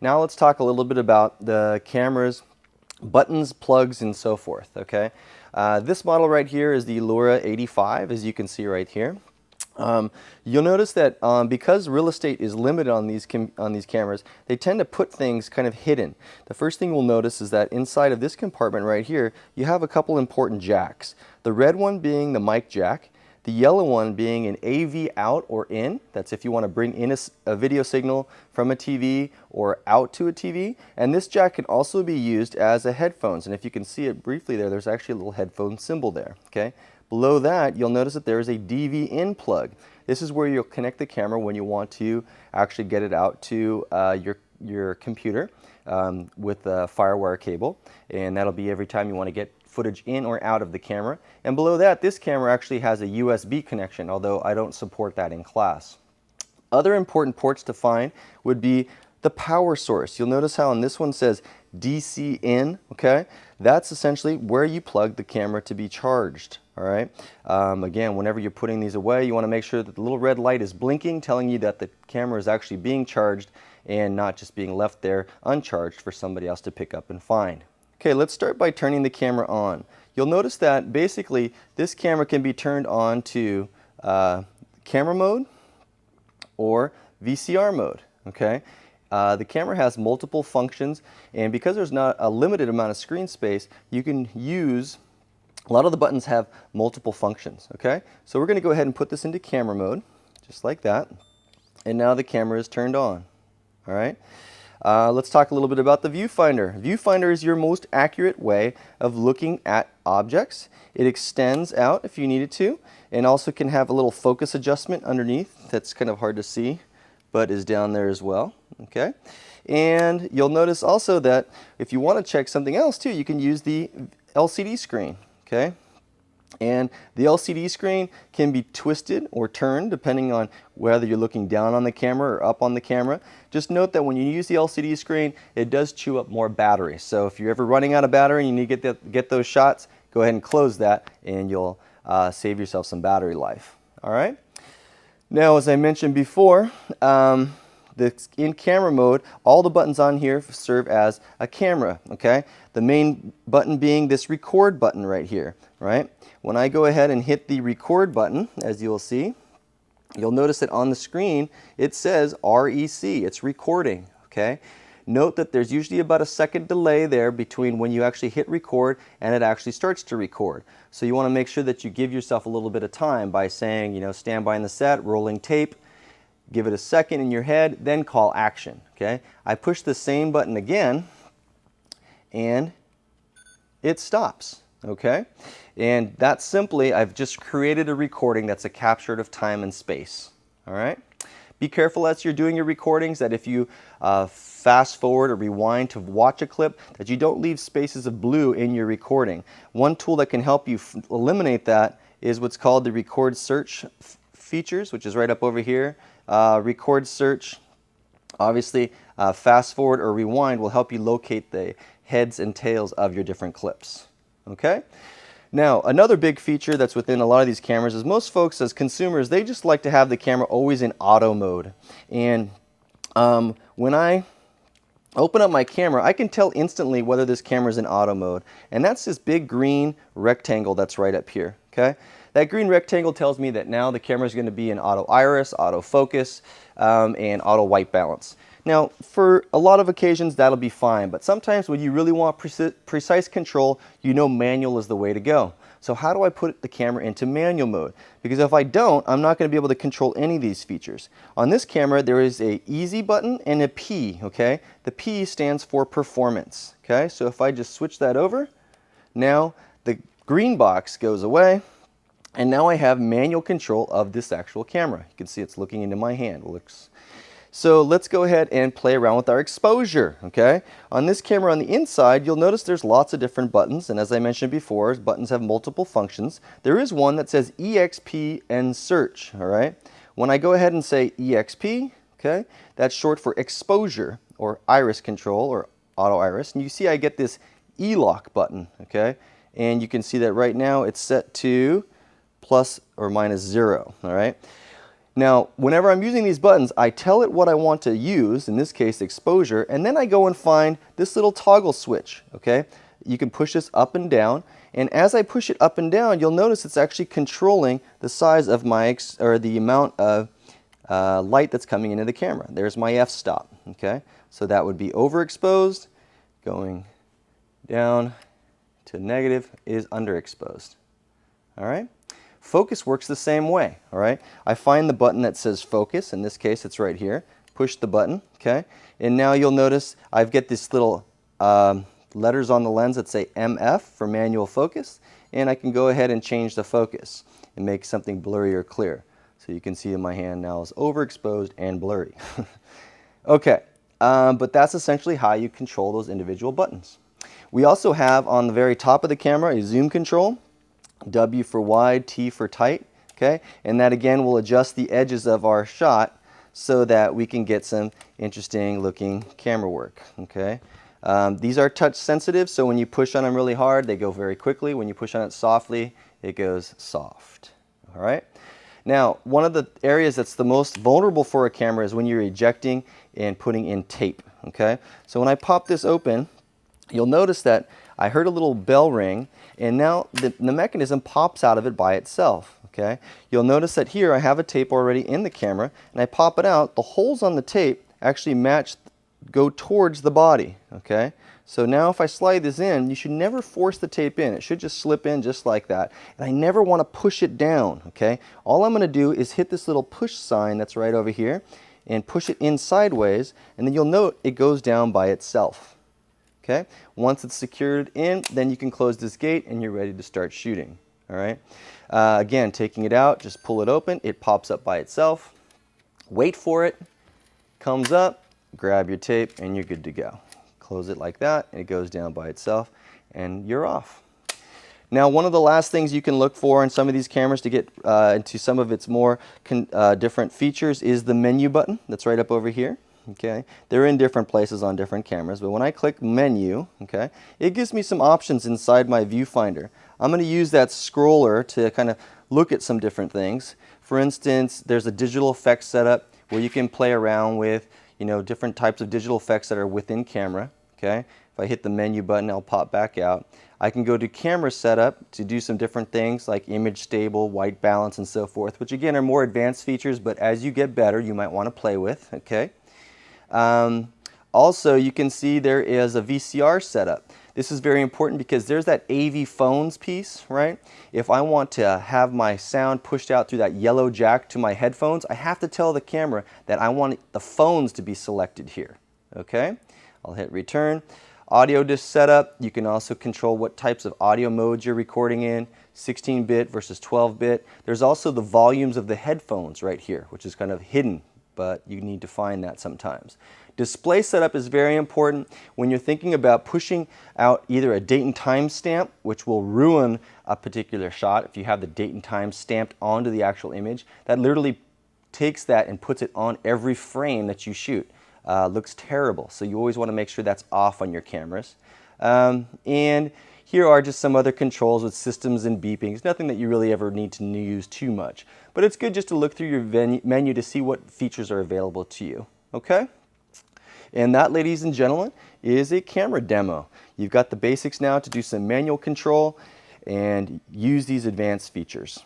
Now let's talk a little bit about the camera's buttons, plugs, and so forth, okay? This model right here is the Lura 85, as you can see right here. You'll notice that because real estate is limited on these cameras, they tend to put things kind of hidden. The first thing we'll notice is that inside of this compartment right here, you have a couple important jacks. The red one being the mic jack, the yellow one being an AV out or in. That's if you want to bring in a video signal from a TV or out to a TV. And this jack can also be used as a headphones. And if you can see it briefly there, there's actually a little headphone symbol there, okay? Below that, you'll notice that there is a DV in plug. This is where you'll connect the camera when you want to actually get it out to your computer with a FireWire cable, and that'll be every time you want to get footage in or out of the camera. And below that, this camera actually has a USB connection, although I don't support that in class. Other important ports to find would be the power source. You'll notice how on this one says DC in, okay? That's essentially where you plug the camera to be charged, all right? Again, whenever you're putting these away, you want to make sure that the little red light is blinking, telling you that the camera is actually being charged and not just being left there uncharged for somebody else to pick up and find. Okay, let's start by turning the camera on. You'll notice that basically this camera can be turned on to camera mode or VCR mode, okay? The camera has multiple functions, and because there's not a limited amount of screen space, you can use, a lot of the buttons have multiple functions, okay? So we're going to go ahead and put this into camera mode, just like that, and now the camera is turned on, all right? Let's talk a little bit about the viewfinder. Viewfinder is your most accurate way of looking at objects. It extends out if you need it to, and also can have a little focus adjustment underneath. That's kind of hard to see, but is down there as well. Okay, and you'll notice also that if you want to check something else too, you can use the LCD screen. Okay, and the LCD screen can be twisted or turned depending on whether you're looking down on the camera or up on the camera. Just note that when you use the LCD screen, it does chew up more battery. So if you're ever running out of battery and you need to get those shots, go ahead and close that and you'll save yourself some battery life. All right. Now, as I mentioned before, in camera mode, all the buttons on here serve as a camera, okay? The main button being this record button right here, right? When I go ahead and hit the record button, as you'll see, you'll notice that on the screen it says REC, it's recording, okay? Note that there's usually about a second delay there between when you actually hit record and it actually starts to record. So you want to make sure that you give yourself a little bit of time by saying, you know, stand by in the set, rolling tape, give it a second in your head, then call action, okay? I push the same button again and it stops, okay? And that's simply, I've just created a recording that's a capture of time and space, all right? Be careful as you're doing your recordings that if you fast forward or rewind to watch a clip, that you don't leave spaces of blue in your recording. One tool that can help you eliminate that is what's called the record search features, which is right up over here. Record search, obviously fast forward or rewind will help you locate the heads and tails of your different clips. Okay? Now, another big feature that's within a lot of these cameras is most folks as consumers, they just like to have the camera always in auto mode. And when I open up my camera, I can tell instantly whether this camera is in auto mode. And that's this big green rectangle that's right up here. Okay? That green rectangle tells me that now the camera is going to be in auto iris, auto focus, and auto white balance. Now, for a lot of occasions, that'll be fine, but sometimes when you really want precise control, you know manual is the way to go. So how do I put the camera into manual mode? Because if I don't, I'm not going to be able to control any of these features. On this camera, there is a easy button and a P, okay? The P stands for performance, okay? So if I just switch that over, now the green box goes away, and now I have manual control of this actual camera. You can see it's looking into my hand. So let's go ahead and play around with our exposure, okay? On this camera on the inside, you'll notice there's lots of different buttons, and as I mentioned before, buttons have multiple functions. There is one that says EXP and search, all right? When I go ahead and say EXP, okay, that's short for exposure or iris control or auto iris, and you see I get this E-lock button, okay? And you can see that right now it's set to plus or minus 0, all right? Now, whenever I'm using these buttons, I tell it what I want to use, in this case exposure, and then I go and find this little toggle switch, okay? You can push this up and down, and as I push it up and down, you'll notice it's actually controlling the size of my, or the amount of light that's coming into the camera. There's my f-stop, okay? So that would be overexposed, going down to negative is underexposed, all right? Focus works the same way, all right? I find the button that says focus, in this case it's right here, push the button, okay? And now you'll notice I've got this little letters on the lens that say MF for manual focus, and I can go ahead and change the focus and make something blurry or clear. So you can see in my hand now is overexposed and blurry. Okay, but that's essentially how you control those individual buttons. We also have on the very top of the camera a zoom control, W for wide, T for tight, okay? And that again will adjust the edges of our shot so that we can get some interesting looking camera work, okay? These are touch sensitive, so when you push on them really hard, they go very quickly. When you push on it softly, it goes soft, all right? Now, one of the areas that's the most vulnerable for a camera is when you're ejecting and putting in tape, okay? So when I pop this open, you'll notice that I heard a little bell ring, and now the mechanism pops out of it by itself, okay? You'll notice that here I have a tape already in the camera, and I pop it out. The holes on the tape actually go towards the body, okay? So now if I slide this in, you should never force the tape in. It should just slip in just like that. And I never want to push it down, okay? All I'm going to do is hit this little push sign that's right over here and push it in sideways, and then you'll note it goes down by itself, okay? Once it's secured in, then you can close this gate and you're ready to start shooting, all right? Again, taking it out, just pull it open. It pops up by itself. Wait for it, comes up, grab your tape, and you're good to go. Close it like that, and it goes down by itself, and you're off. Now, one of the last things you can look for in some of these cameras to get into some of its more different features is the menu button that's right up over here. Okay, they're in different places on different cameras, but when I click menu, okay, it gives me some options inside my viewfinder. I'm going to use that scroller to kind of look at some different things. For instance, there's a digital effects setup where you can play around with, you know, different types of digital effects that are within camera. Okay, if I hit the menu button, I'll pop back out. I can go to camera setup to do some different things like image stable, white balance, and so forth, which again are more advanced features, but as you get better, you might want to play with. Okay. Also, you can see there is a VCR setup. This is very important because there's that AV phones piece, right? If I want to have my sound pushed out through that yellow jack to my headphones, I have to tell the camera that I want the phones to be selected here. Okay? I'll hit return. Audio disc setup, you can also control what types of audio modes you're recording in, 16-bit versus 12-bit. There's also the volumes of the headphones right here, which is kind of hidden, but you need to find that sometimes. Display setup is very important when you're thinking about pushing out either a date and time stamp, which will ruin a particular shot if you have the date and time stamped onto the actual image. That literally takes that and puts it on every frame that you shoot. Looks terrible, so you always want to make sure that's off on your cameras. And here are just some other controls with systems and beepings. Nothing that you really ever need to use too much, but it's good just to look through your menu to see what features are available to you. Okay? And that, ladies and gentlemen, is a camera demo. You've got the basics now to do some manual control and use these advanced features.